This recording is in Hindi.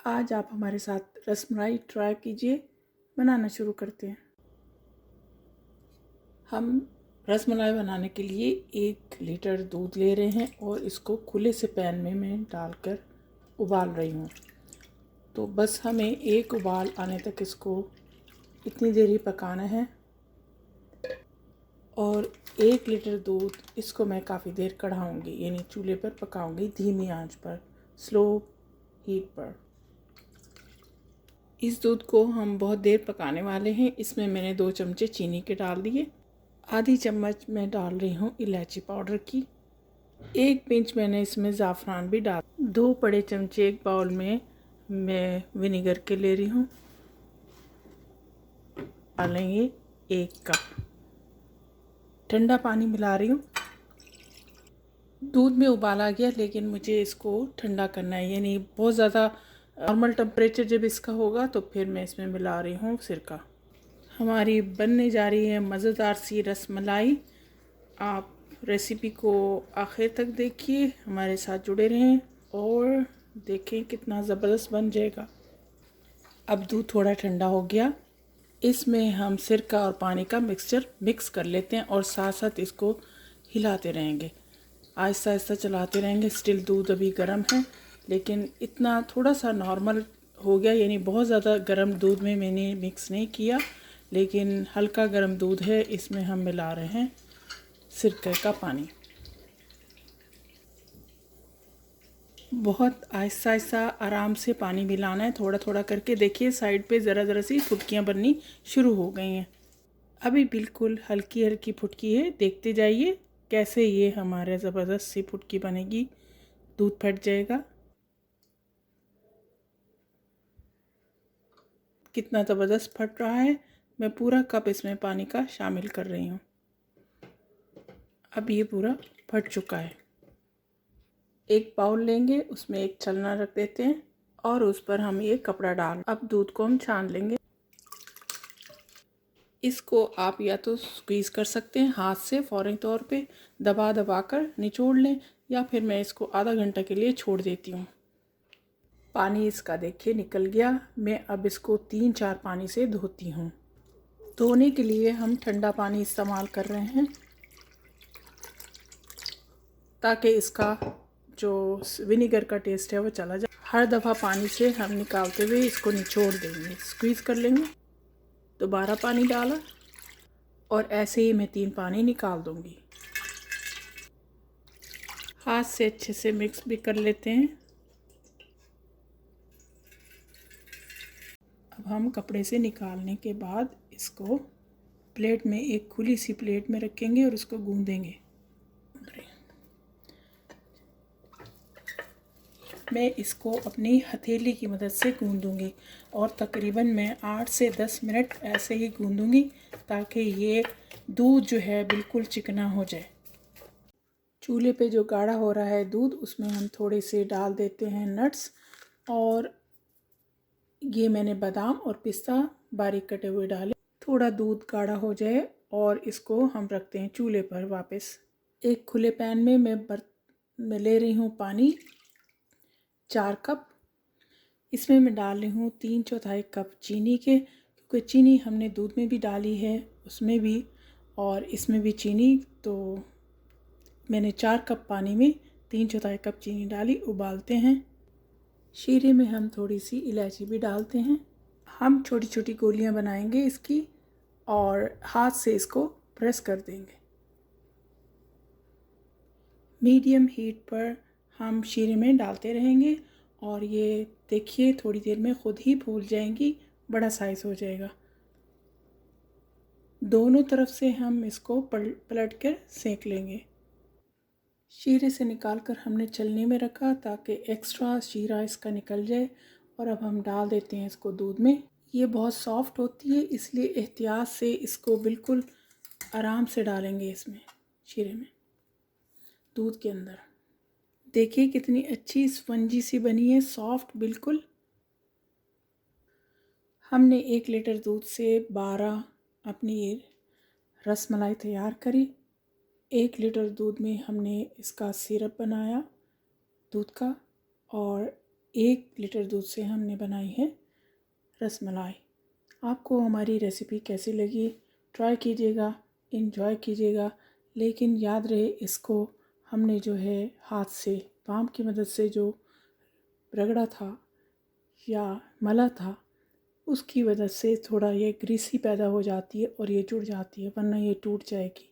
आज आप हमारे साथ रसमलाई ट्राई कीजिए। बनाना शुरू करते हैं। हम रसमलाई बनाने के लिए 1 लीटर दूध ले रहे हैं और इसको खुले से पैन में मैं डालकर उबाल रही हूँ। तो बस हमें एक उबाल आने तक इसको इतनी देर ही पकाना है। और 1 लीटर दूध इसको मैं काफ़ी देर कढ़ाऊँगी, यानी चूल्हे पर पकाऊँगी धीमी आंच पर, स्लो हीट पर। इस दूध को हम बहुत देर पकाने वाले हैं। इसमें मैंने 2 चमचे चीनी के डाल दिए। आधी चम्मच मैं डाल रही हूँ इलायची पाउडर की। 1 पिंच मैंने इसमें ज़ाफ़रान भी डाल। 2 बड़े चमचे एक बाउल में मैं विनेगर के ले रही हूँ। डालेंगे 1 कप ठंडा पानी मिला रही हूँ। दूध में उबाल आ गया, लेकिन मुझे इसको ठंडा करना है, यानी बहुत ज़्यादा नॉर्मल टेम्परेचर जब इसका होगा तो फिर मैं इसमें मिला रही हूँ सिरका। हमारी बनने जा रही है मज़ेदार सी रसमलाई। आप रेसिपी को आखिर तक देखिए, हमारे साथ जुड़े रहें और देखें कितना ज़बरदस्त बन जाएगा। अब दूध थोड़ा ठंडा हो गया, इसमें हम सिरका और पानी का मिक्सचर मिक्स कर लेते हैं और साथ साथ इसको हिलाते रहेंगे, आहिस्ता आहिस्ता चलाते रहेंगे। स्टिल दूध अभी गर्म है, लेकिन इतना थोड़ा सा नॉर्मल हो गया, यानी बहुत ज़्यादा गर्म दूध में मैंने मिक्स नहीं किया, लेकिन हल्का गर्म दूध है। इसमें हम मिला रहे हैं सिरके का पानी। बहुत आहिस्ता आहिस्ता आराम से पानी मिलाना है, थोड़ा थोड़ा करके। देखिए साइड पे ज़रा ज़रा सी फुटकियाँ बननी शुरू हो गई हैं। अभी बिल्कुल हल्की हल्की फुटकी है, देखते जाइए कैसे ये हमारे ज़बरदस्त सी फुटकी बनेगी। दूध फट जाएगा। कितना ज़बरदस्त फट रहा है। मैं पूरा कप इसमें पानी का शामिल कर रही हूँ। अब ये पूरा फट चुका है। एक बाउल लेंगे, उसमें एक छलना रख देते हैं और उस पर हम ये कपड़ा डाल। अब दूध को हम छान लेंगे। इसको आप या तो स्क्वीज़ कर सकते हैं हाथ से, फ़ौरी तौर पे दबा दबा कर निचोड़ लें, या फिर मैं इसको आधा घंटा के लिए छोड़ देती हूँ। पानी इसका देखिए निकल गया। मैं अब इसको 3-4 पानी से धोती हूँ। धोने के लिए हम ठंडा पानी इस्तेमाल कर रहे हैं, ताकि इसका जो विनेगर का टेस्ट है वो चला जाए। हर दफ़ा पानी से हम निकालते हुए इसको निचोड़ देंगे, स्क्वीज़ कर लेंगे। दोबारा पानी डाला और ऐसे ही मैं 3 पानी निकाल दूंगी। हाथ से अच्छे से मिक्स भी कर लेते हैं। अब हम कपड़े से निकालने के बाद इसको प्लेट में, एक खुली सी प्लेट में रखेंगे और उसको गूंदेंगे। मैं इसको अपनी हथेली की मदद से गूंदूंगी और तकरीबन मैं 8 से 10 मिनट ऐसे ही गूंदूंगी, ताकि ये दूध जो है बिल्कुल चिकना हो जाए। चूल्हे पे जो गाढ़ा हो रहा है दूध, उसमें हम थोड़े से डाल देते हैं नट्स, और ये मैंने बादाम और पिस्ता बारीक कटे हुए डाले। थोड़ा दूध गाढ़ा हो जाए और इसको हम रखते हैं चूल्हे पर वापस। एक खुले पैन में मैं ले रही हूँ पानी 4 कप। इसमें मैं डाल रही हूँ 3/4 कप चीनी के, क्योंकि चीनी हमने दूध में भी डाली है, उसमें भी और इसमें भी चीनी। तो मैंने 4 कप पानी में 3/4 कप चीनी डाली। उबालते हैं। शीरे में हम थोड़ी सी इलायची भी डालते हैं। हम छोटी छोटी गोलियां बनाएंगे इसकी और हाथ से इसको प्रेस कर देंगे। मीडियम हीट पर हम शीरे में डालते रहेंगे और ये देखिए थोड़ी देर में खुद ही फूल जाएंगी, बड़ा साइज़ हो जाएगा। दोनों तरफ से हम इसको पलट कर सेक लेंगे। शीरे से निकालकर हमने छलनी में रखा ताकि एक्स्ट्रा शीरा इसका निकल जाए। और अब हम डाल देते हैं इसको दूध में। ये बहुत सॉफ्ट होती है, इसलिए एहतियात से इसको बिल्कुल आराम से डालेंगे इसमें, शीरे में, दूध के अंदर। देखिए कितनी अच्छी स्पंजी सी बनी है, सॉफ्ट बिल्कुल। हमने 1 लीटर दूध से 12 अपनी रसमलाई तैयार करी। 1 लीटर दूध में हमने इसका सिरप बनाया दूध का, और 1 लीटर दूध से हमने बनाई है रसमलाई। आपको हमारी रेसिपी कैसी लगी? ट्राई कीजिएगा, इंजॉय कीजिएगा, लेकिन याद रहे इसको हमने जो है हाथ से पाम की मदद से जो रगड़ा था या मला था, उसकी वजह से थोड़ा ये ग्रीसी पैदा हो जाती है और ये जुड़ जाती है, वरना ये टूट जाएगी।